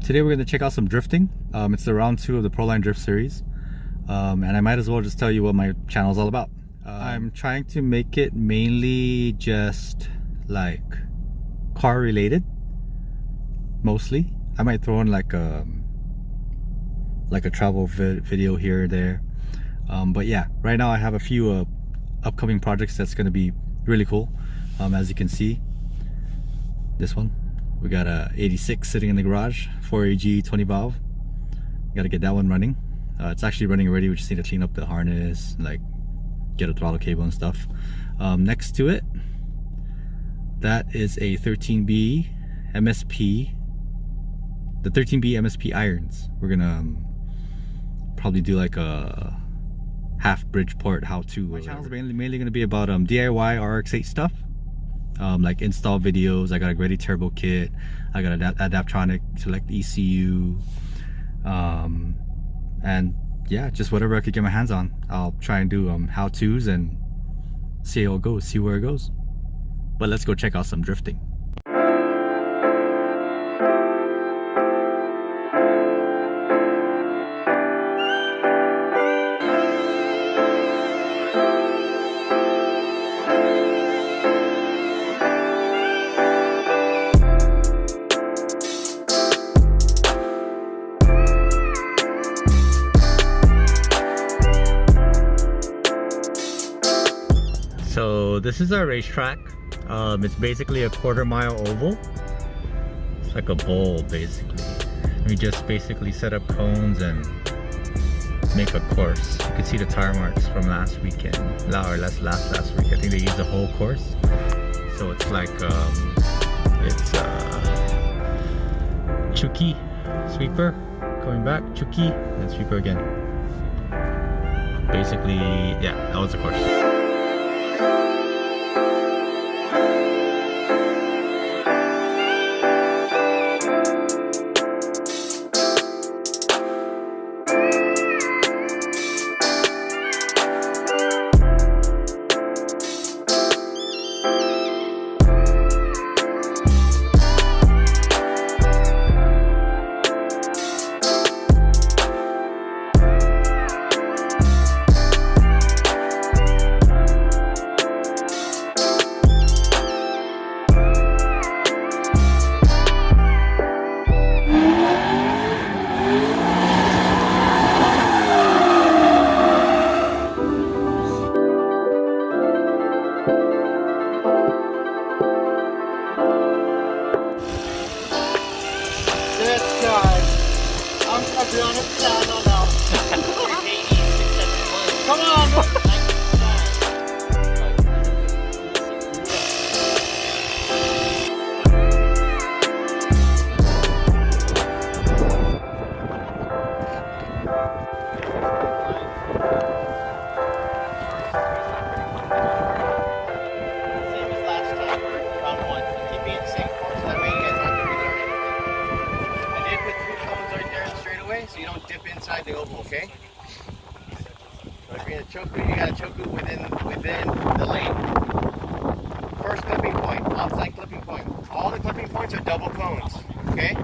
Today we're going to check out some drifting. It's the round 2 of the Proline Drift Series. And I might as well just tell you what my channel is all about. I'm trying to make it mainly just like car related, mostly. I might throw in like a travel video here or there. But yeah, right now I have a few upcoming projects that's going to be really cool. As you can see, this one, we got a 86 sitting in the garage, 4AG 20 valve. Got to get that one running. It's actually running already. We just need to clean up the harness, like get a throttle cable and stuff. Next to it, that is a 13B MSP, the 13B MSP irons. We're gonna probably do like a half Bridgeport how-to. My channel is mainly gonna be about DIY RX-8 stuff, like install videos. I got a Ready Turbo kit, I got an Adaptronic Select ECU, and yeah, just whatever I could get my hands on. I'll try and do how-tos and see how it goes, see where it goes. But let's go check out some drifting. So this is our racetrack. It's basically a quarter-mile oval. It's like a bowl basically. We just basically set up cones and make a course. You can see the tire marks from last weekend, or last week. I think they used the whole course. So it's like it's Chuki sweeper coming back, Chuki and sweeper again. Basically, yeah, that was the course. Come on! So you don't dip inside the oval, okay? So if you're in a choke boot, you got a choke boot within the lane. First clipping point, outside clipping point. All the clipping points are double cones, okay?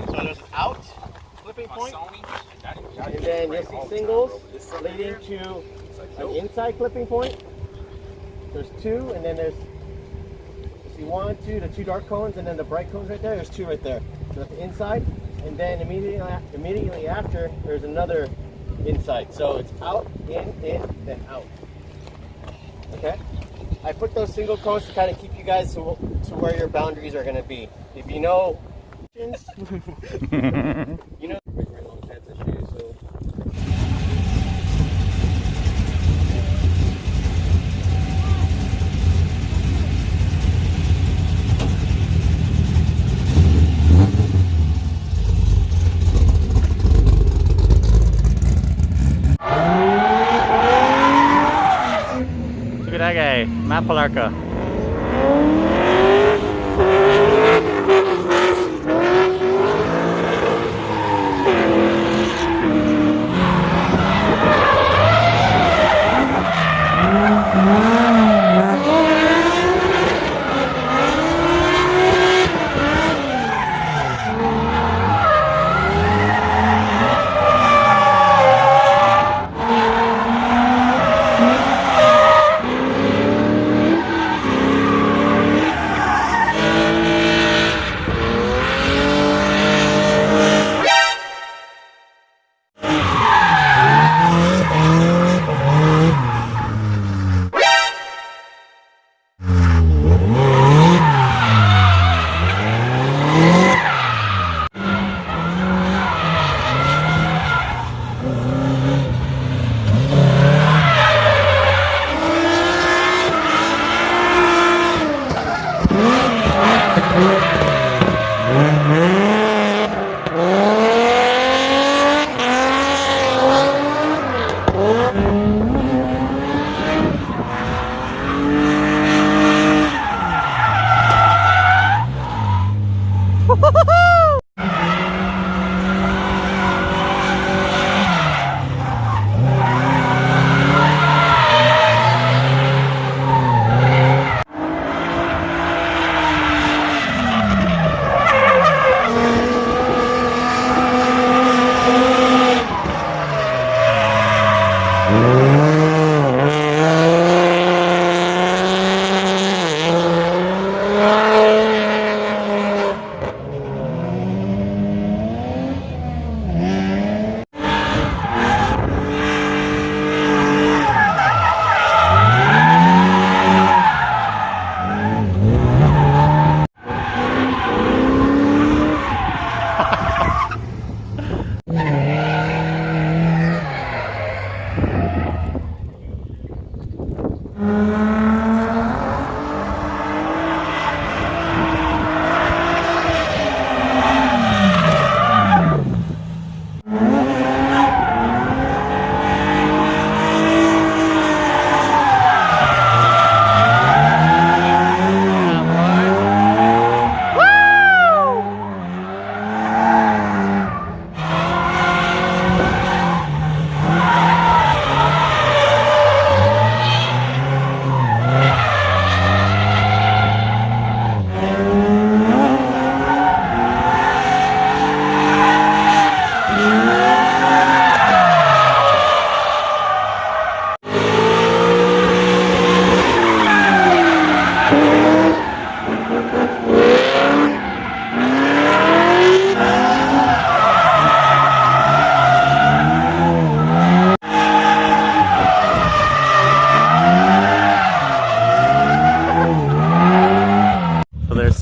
So there's out clipping point, and then you'll see singles leading to an inside clipping point. There's two, and then there's, you see 1, 2, the 2 dark cones, and then the bright cones right there. There's 2 right there. So that's the inside. And then immediately after, there's another inside. So it's out, in, then out. Okay? I put those single cones to kind of keep you guys to where your boundaries are going to be. If you know, you know. Look at that guy, Matt Palarka.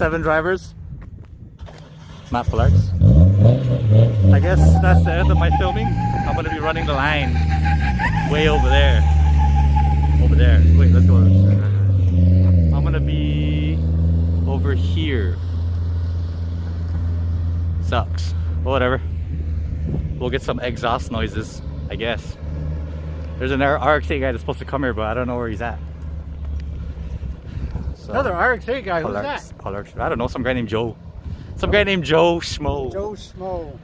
7 drivers. Not PalarX. I guess that's the end of my filming. I'm gonna be running the line way over there. Over there. Wait, let's go. I'm gonna be over here. Sucks. But whatever. We'll get some exhaust noises, I guess. There's an RX-8 guy that's supposed to come here, but I don't know where he's at. So, another RX-8 guy, who's PalarX, that? PalarX. I don't know, some guy named Joe. Some guy named Joe Schmo. Joe Schmo.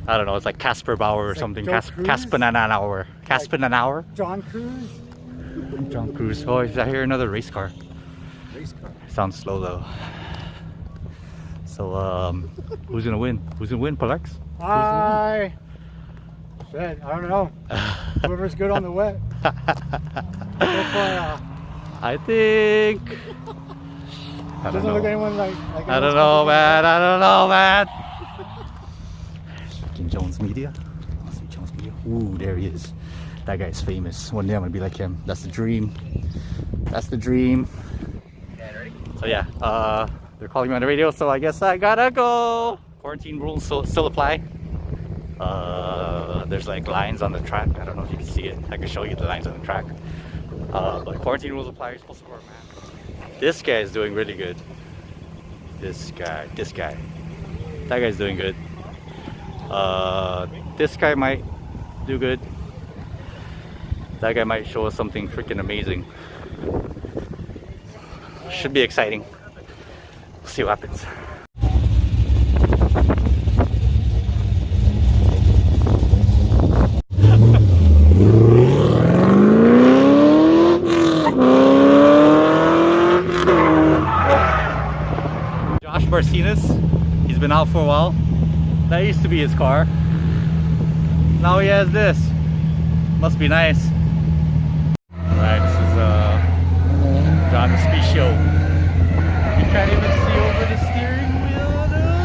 I don't know, it's like Casper Bauer or Like something. Joe Cruz? Casper an hour. John Cruz? John Cruz. Oh, I hear another race car. Race car. Sounds slow though. So, who's gonna win? Who's gonna win, PalarX? I don't know. Whoever's good on the wet. So far, I think. I don't doesn't look know. anyone like I don't know, man. I don't know, man. Freaking Jones Media. Let's see Jones Media. Ooh, there he is. That guy's famous. One day I'm gonna be like him. That's the dream. That's the dream. So yeah, they're calling me on the radio, so I guess I gotta go. Quarantine rules still apply. There's like lines on the track. I don't know if you can see it. I can show you the lines on the track. But quarantine rules apply. You're supposed to wear a mask. This guy is doing really good. This guy. That guy's doing good. This guy might do good. That guy might show us something freaking amazing. Should be exciting. We'll see what happens. He's been out for a while. That used to be his car. Now he has this. Must be nice. Alright, this is John the Speed Show. You can't even see over the steering wheel, dude.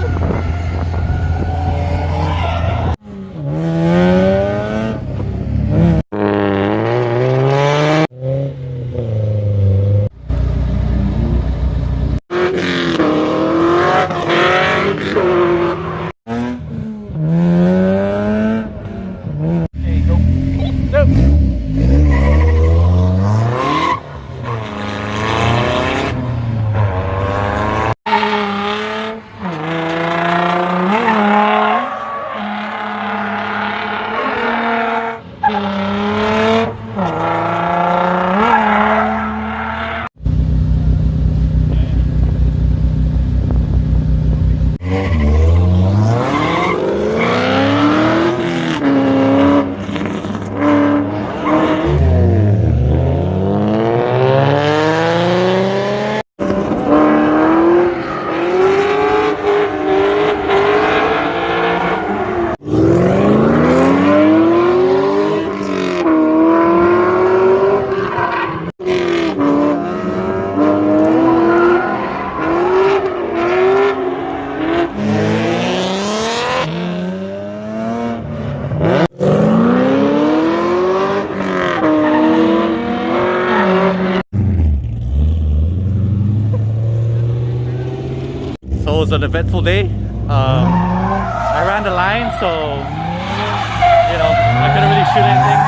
So it was an eventful day. I ran the line, so you know I couldn't really shoot anything.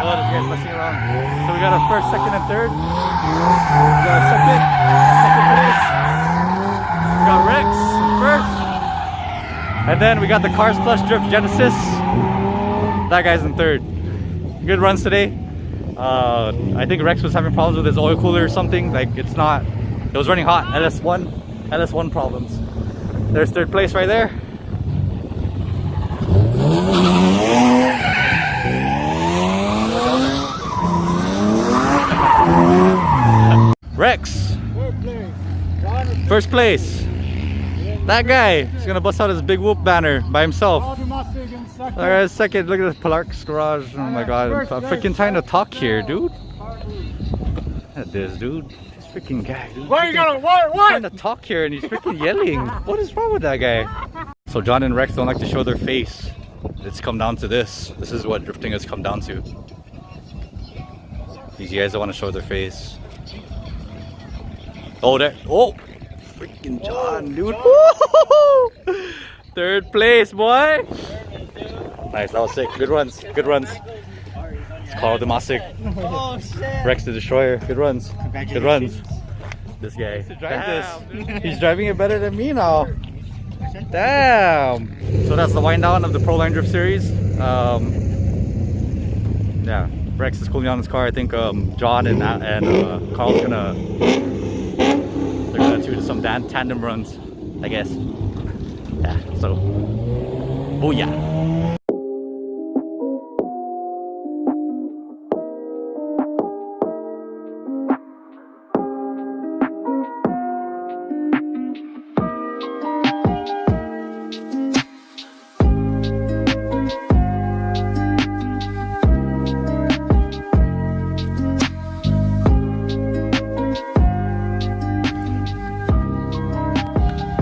Oh, this guy's messing around. So we got our first, second, and third. We got second place. We got Rex first, and then we got the Cars Plus Drift Genesis. That guy's in third. Good runs today. I think Rex was having problems with his oil cooler or something. Like it was running hot. LS1 problems. There's third place right there. Rex, first place. That guy is gonna bust out his big whoop banner by himself. Alright, second. Look at the PalarX garage. Oh my god, I'm freaking trying to talk here, dude. Look at this, dude. Freaking guy, dude. Why you gonna what? Trying to talk here and he's freaking yelling. What is wrong with that guy? So John and Rex don't like to show their face. It's come down to this. This is what drifting has come down to. These guys don't want to show their face. Oh, there. Oh, Freaking John, dude. Woo-hoo-hoo! Third place, boy. Nice, that was sick. Good runs, good runs. It's Carl Demasic. Oh shit! Rex the Destroyer. Good runs. Good runs. This guy. He's driving it better than me now. Damn. So that's the wind down of the Proline Drift Series. Yeah, Rex is cooling down his car. I think John and Carl's gonna do some tandem runs, I guess. Yeah. So, booyah.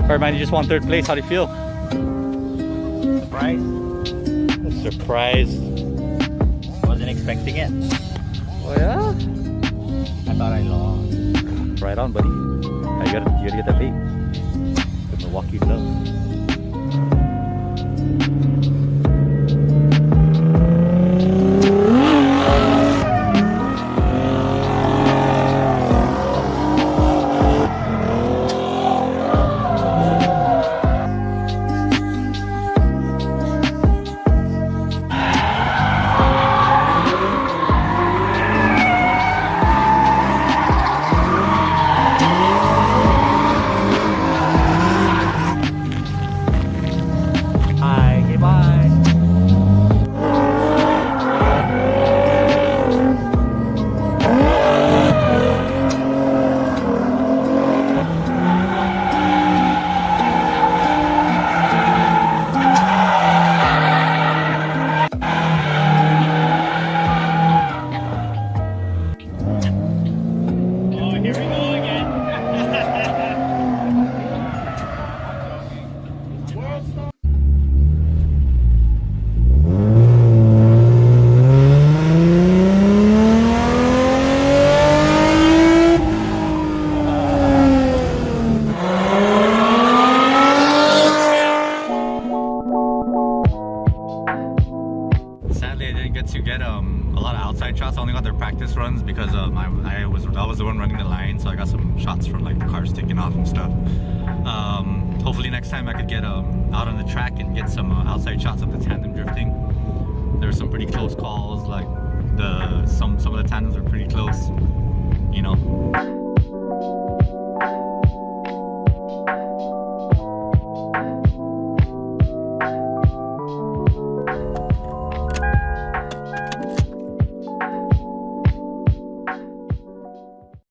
Alright man, you just won third place. How do you feel? Surprised. Wasn't expecting it. Oh yeah? I thought I lost. Right on, buddy. You gotta get that beat. The Milwaukee love. To get a lot of outside shots. I only got their practice runs because I was the one running the line, so I got some shots from like the cars taking off and stuff. Hopefully next time I could get out on the track and get some outside shots of the tandem drifting. There were some pretty close calls, like some of the tandems were pretty close, you know.